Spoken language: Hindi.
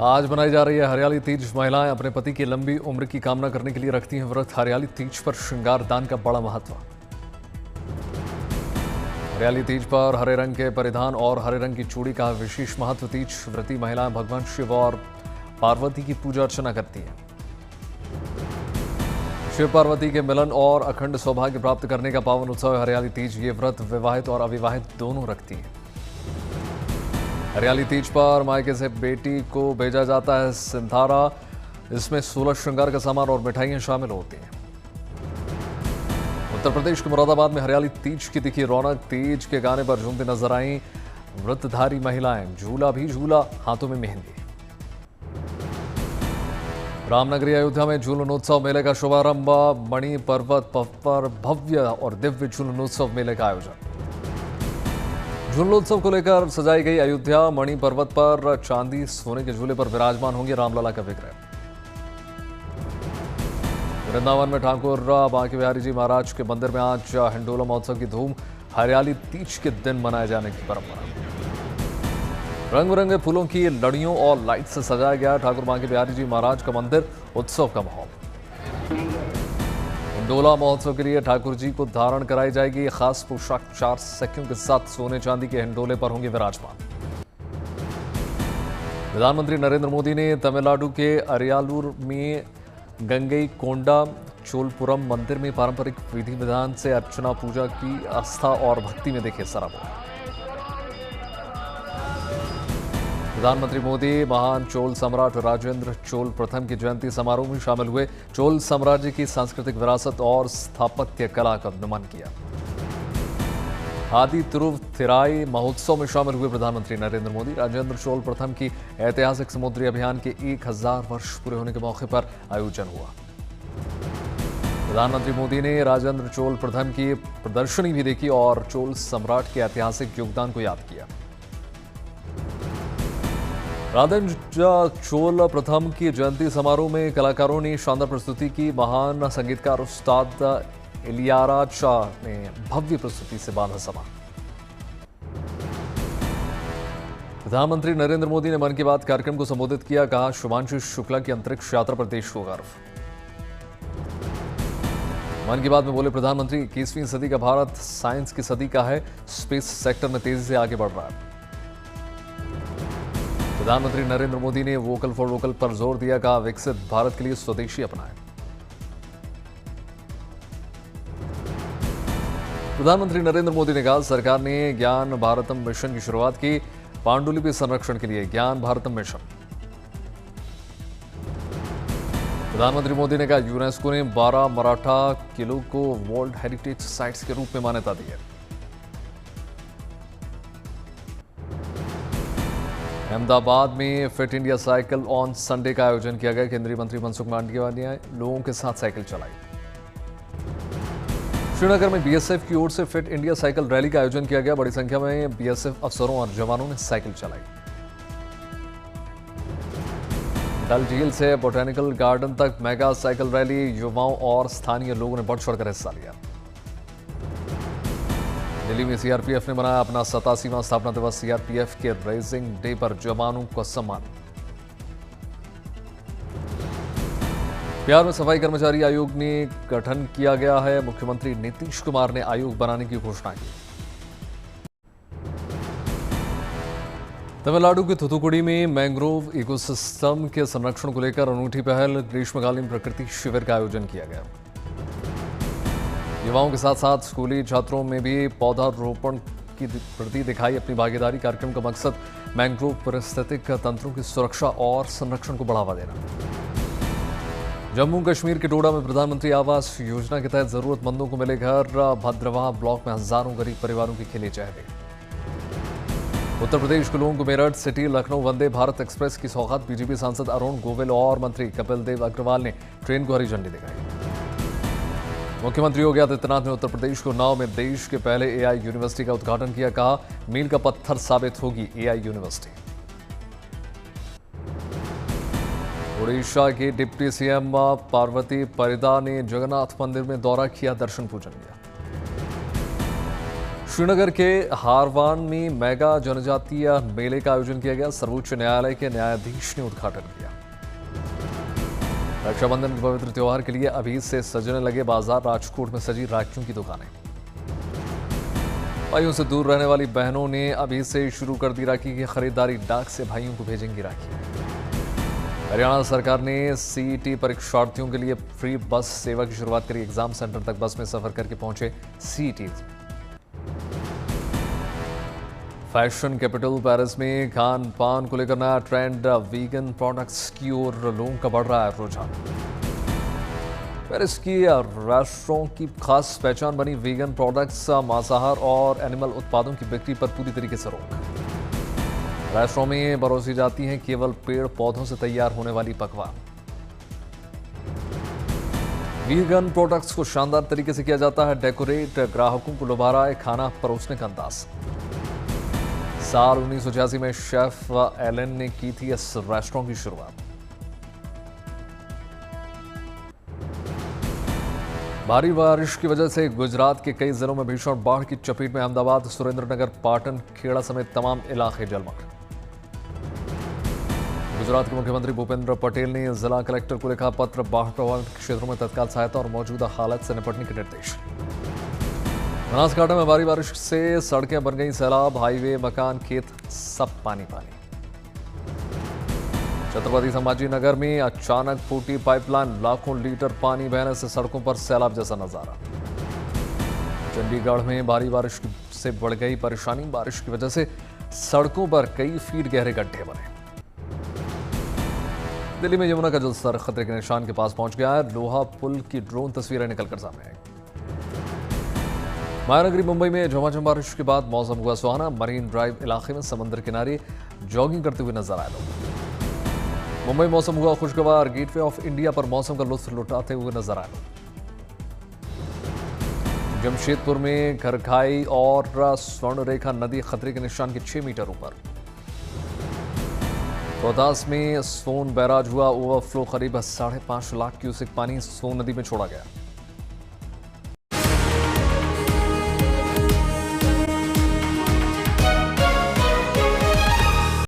आज मनाई जा रही है हरियाली तीज। महिलाएं अपने पति की लंबी उम्र की कामना करने के लिए रखती हैं व्रत। हरियाली तीज पर श्रृंगार दान का बड़ा महत्व। हरियाली तीज पर हरे रंग के परिधान और हरे रंग की चूड़ी का विशेष महत्व। तीज व्रती महिलाएं भगवान शिव और पार्वती की पूजा अर्चना करती हैं। शिव पार्वती के मिलन और अखंड सौभाग्य प्राप्त करने का पावन उत्सव है हरियाली तीज। ये व्रत विवाहित और अविवाहित दोनों रखती है। हरियाली तीज पर मायके से बेटी को भेजा जाता है सिंधारा। इसमें 16 श्रृंगार का सामान और मिठाइयां शामिल होती हैं। उत्तर प्रदेश के मुरादाबाद में हरियाली तीज की दिखी रौनक। तीज के गाने पर झूमती नजर आई व्रतधारी महिलाएं। झूला भी झूला, हाथों में मेहंदी। रामनगरी अयोध्या में झूलनोत्सव मेले का शुभारंभ। मणि पर्वत पर भव्य और दिव्य झूलनोत्सव मेले का आयोजन। झूलोत्सव को लेकर सजाई गई अयोध्या। मणि पर्वत पर चांदी सोने के झूले पर विराजमान होंगे रामलला का विग्रह। वृंदावन में ठाकुर बांके बिहारी जी महाराज के मंदिर में आज हिंडोला महोत्सव की धूम। हरियाली तीज के दिन मनाए जाने की परंपरा। रंग बिरंगे फूलों की लड़ियों और लाइट से सजाया गया ठाकुर बांके बिहारी जी महाराज का मंदिर। उत्सव का माहौल। हिंडोला महोत्सव के लिए ठाकुर जी को धारण कराई जाएगी खास पोशाक। 4 सखियों के साथ सोने चांदी के हिंडोले पर होंगे विराजमान। प्रधानमंत्री नरेंद्र मोदी ने तमिलनाडु के अरियालूर में गंगई कोंडा चोलपुरम मंदिर में पारंपरिक विधि विधान से अर्चना पूजा की। आस्था और भक्ति में देखे सराबोर। प्रधानमंत्री मोदी महान चोल सम्राट राजेंद्र चोल प्रथम की जयंती समारोह में शामिल हुए। चोल साम्राज्य की सांस्कृतिक विरासत और स्थापत्य कला का नमन किया। आदि तिरुवथिराई महोत्सव में शामिल हुए प्रधानमंत्री नरेंद्र मोदी। राजेंद्र चोल प्रथम की ऐतिहासिक समुद्री अभियान के 1000 वर्ष पूरे होने के मौके पर आयोजन हुआ। प्रधानमंत्री मोदी ने राजेंद्र चोल प्रथम की प्रदर्शनी भी देखी और चोल सम्राट के ऐतिहासिक योगदान को याद किया। राजेंद्र चोल प्रथम की जयंती समारोह में कलाकारों ने शानदार प्रस्तुति की। महान संगीतकार उस्ताद इलियाराजा ने भव्य प्रस्तुति से बांधा समा। प्रधानमंत्री नरेंद्र मोदी ने मन की बात कार्यक्रम को संबोधित किया। कहा शुभांशु शुक्ला की अंतरिक्ष यात्रा पर देश को गर्व। मन की बात में बोले प्रधानमंत्री 21वीं सदी का भारत साइंस की सदी का है। स्पेस सेक्टर में तेजी से आगे बढ़ रहा है। प्रधानमंत्री नरेंद्र मोदी ने वोकल फॉर लोकल पर जोर दिया। कहा विकसित भारत के लिए स्वदेशी अपनाएं। प्रधानमंत्री नरेंद्र मोदी ने कहा सरकार ने ज्ञान भारतम मिशन की शुरुआत की। पांडुलिपि संरक्षण के लिए ज्ञान भारतम मिशन। प्रधानमंत्री मोदी ने कहा यूनेस्को ने 12 मराठा किलों को वर्ल्ड हेरिटेज साइट्स के रूप में मान्यता दी है। अहमदाबाद में fit India cycle on Sunday का आयोजन किया गया। केंद्रीय मंत्री मनसुख मांडविया ने लोगों के साथ साइकिल चलाई। श्रीनगर में बीएसएफ की ओर से फिट इंडिया साइकिल रैली का आयोजन किया गया। बड़ी संख्या में बीएसएफ अफसरों और जवानों ने साइकिल चलाई। डल झील से बोटेनिकल गार्डन तक मेगा साइकिल रैली। युवाओं और स्थानीय लोगों ने बढ़ चढ़कर हिस्सा लिया। दिल्ली में सीआरपीएफ ने मनाया अपना 87वां स्थापना दिवस। सीआरपीएफ के रेजिंग डे पर जवानों को सम्मान। बिहार में सफाई कर्मचारी आयोग ने गठन किया गया है। मुख्यमंत्री नीतीश कुमार ने आयोग बनाने की घोषणा की। तमिलनाडु के थुथुकुडी में मैंग्रोव इकोसिस्टम के संरक्षण को लेकर अनूठी पहल। ग्रीष्मकालीन प्रकृति शिविर का आयोजन किया गया। युवाओं के साथ साथ स्कूली छात्रों में भी पौधारोपण की प्रति दिखाई अपनी भागीदारी। कार्यक्रम का मकसद मैंग्रोव पारिस्थितिक तंत्रों की सुरक्षा और संरक्षण को बढ़ावा देना। जम्मू कश्मीर के डोडा में प्रधानमंत्री आवास योजना के तहत जरूरतमंदों को मिले घर। भद्रवाह ब्लॉक में हजारों गरीब परिवारों के खिले चेहरे। उत्तर प्रदेश के लोगों को मेरठ सिटी लखनऊ वंदे भारत एक्सप्रेस की सौगात। बीजेपी सांसद अरुण गोविल और मंत्री कपिल देव अग्रवाल ने ट्रेन को हरी झंडी दिखाई। मुख्यमंत्री योगी आदित्यनाथ ने उत्तर प्रदेश को 9 में देश के पहले एआई यूनिवर्सिटी का उद्घाटन किया। कहा मील का पत्थर साबित होगी एआई यूनिवर्सिटी। ओडिशा के डिप्टी सीएम पार्वती परिदा ने जगन्नाथ मंदिर में दौरा किया। दर्शन पूजन किया। श्रीनगर के हारवान में मेगा जनजातीय मेले का आयोजन किया गया। सर्वोच्च न्यायालय के न्यायाधीश ने उद्घाटन किया। रक्षाबंधन के पवित्र त्योहार के लिए अभी से सजने लगे बाजार। राजकोट में सजी राखियों की दुकानें। भाइयों से दूर रहने वाली बहनों ने अभी से शुरू कर दी राखी की खरीदारी। डाक से भाइयों को भेजेंगी राखी। हरियाणा सरकार ने सीईटी परीक्षार्थियों के लिए फ्री बस सेवा की शुरुआत करी। एग्जाम सेंटर तक बस में सफर करके पहुंचे सीईटी। फैशन कैपिटल पेरिस में खान पान को लेकर नया ट्रेंड। वीगन प्रोडक्ट्स की ओर लोगों का बढ़ रहा है रुझान। पेरिस की रेस्टोरों की खास पहचान बनी वीगन प्रोडक्ट्स। मांसाहार और एनिमल उत्पादों की बिक्री पर पूरी तरीके से रोक। रेस्टोरों में परोसी जाती हैं केवल पेड़ पौधों से तैयार होने वाली पकवान। वीगन प्रोडक्ट्स को शानदार तरीके से किया जाता है डेकोरेट। ग्राहकों को लुभा रहा है खाना परोसने का अंदाज। साल 1986 में शेफ एलन ने की थी इस रेस्टोरेंट की शुरुआत। भारी बारिश की वजह से गुजरात के कई जिलों में भीषण बाढ़ की चपेट में। अहमदाबाद, सुरेंद्रनगर, पाटन, खेड़ा समेत तमाम इलाके जलमग्न। गुजरात के मुख्यमंत्री भूपेंद्र पटेल ने जिला कलेक्टर को लिखा पत्र। बाढ़ प्रभावित क्षेत्रों में तत्काल सहायता और मौजूदा हालत से निपटने के निर्देश। बनासकांठा में भारी बारिश से सड़कें बन गई सैलाब। हाईवे, मकान, खेत सब पानी पानी। छत्रपति संभाजी नगर में अचानक फूटी पाइपलाइन। लाखों लीटर पानी बहने से सड़कों पर सैलाब जैसा नजारा। चंडीगढ़ में भारी बारिश से बढ़ गई परेशानी। बारिश की वजह से सड़कों पर कई फीट गहरे गड्ढे बने। दिल्ली में यमुना का जलस्तर खतरे के निशान के पास पहुंच गया है। लोहा पुल की ड्रोन तस्वीरें निकलकर सामने आई। महानगरी मुंबई में झमाझम बारिश के बाद मौसम हुआ सुहाना। मरीन ड्राइव इलाके में समुद्र किनारे जॉगिंग करते हुए नजर आए लोग। मुंबई मौसम हुआ खुशगवार। गेटवे ऑफ इंडिया पर मौसम का लुत्फ लुटाते हुए नजर आए लोग। जमशेदपुर में खरखाई और स्वर्ण रेखा नदी खतरे के निशान के 6 मीटर ऊपर। रोहतास में सोन बैराज हुआ ओवरफ्लो। करीब 5.5 लाख क्यूसेक पानी सोन नदी में छोड़ा गया।